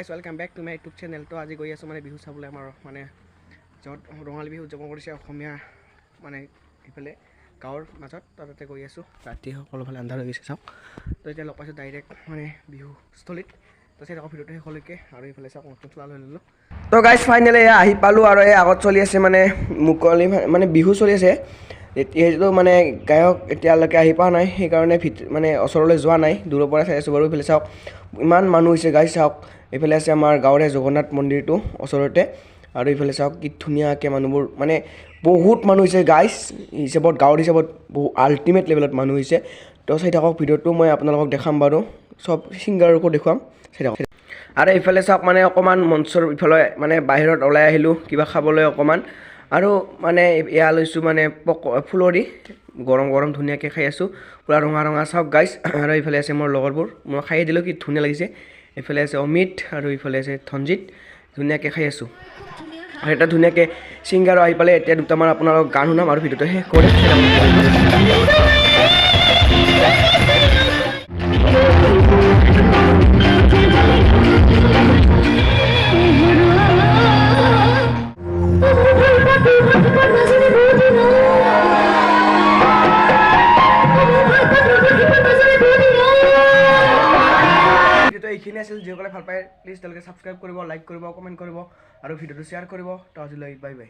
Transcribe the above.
Guys welcome back to my YouTube channel. তো আজি গৈ আছোঁ মানে বিহু চাবলৈ আমাৰ মানে য'ত ৰঙালী বিহু উদযাপন কৰিছে অসমীয়া মানে এইফালে গাঁৱৰ মাজত তাতে গৈ আছোঁ। ৰাতি সকলোফালে আন্ধাৰ হৈ গৈছে চাওক। তো এতিয়া লগ পাইছোঁ ডাইৰেক্ট মানে বিহুস্থলীত। তো চাই থাকক ভিডিঅ'টো শেষলৈকে। আৰু এইফালে চাওক নতুন চোলা লৈ ল'লোঁ। তো গাইজ ফাইনেলি এয়া আহি পালোঁ আৰু এই আগত চলি আছে মানে মুকলি মানে বিহু চলি আছে। এইটো মানে গায়ক এতিয়ালৈকে আহি পোৱা নাই, সেইকাৰণে মানে ওচৰলৈ যোৱা নাই, দূৰৰ পৰা চাই আছোঁ বাৰু। এইফালে চাওক ইমান মানুহ হৈছে গাইজ চাওক। এইফালে আছে আমাৰ গাঁৱৰে জগন্নাথ মন্দিৰটো ওচৰতে, আৰু এইফালে চাওক কি ধুনীয়াকৈ মানুহবোৰ মানে বহুত মানুহ হৈছে গাইজ। হিচাপত গাঁৱৰ হিচাপত বহু আল্টিমেট লেভেলত মানুহ হৈছে। তো চাই থাকক ভিডিঅ'টো, মই আপোনালোকক দেখাম বাৰু, চব ছিংগাৰকো দেখুৱাম, চাই থাকক। আৰু এইফালে চাওক মানে অকণমান মঞ্চৰ ইফালে মানে বাহিৰত ওলাই আহিলোঁ কিবা খাবলৈ অকণমান, আৰু মানে এয়া লৈছোঁ মানে ফুলৰি গৰম গৰম ধুনীয়াকৈ খাই আছোঁ, পূৰা ৰঙা ৰঙা চাওক গাইজ। আৰু এইফালে আছে মোৰ লগৰবোৰ, মই খাই দিলোঁ, কি ধুনীয়া লাগিছে। এইফালে আছে অমিত আৰু এইফালে আছে ধনজিত, ধুনীয়াকৈ খাই আছোঁ। আৰু এটা ধুনীয়াকৈ ছিংগাৰো আহি পালে। এতিয়া দুটামান আপোনালোকক গান শুনাম আৰু ভিডিঅ'টো শেষ কৰি এইখিনি আছিল। যিসকলে ভাল পায় প্লিজ তেওঁলোকে ছাবস্ক্ৰাইব কৰিব, লাইক কৰিব, কমেণ্ট কৰিব আৰু ভিডিঅ'টো শ্বেয়াৰ কৰিব। তো আজিলৈ বাই বাই।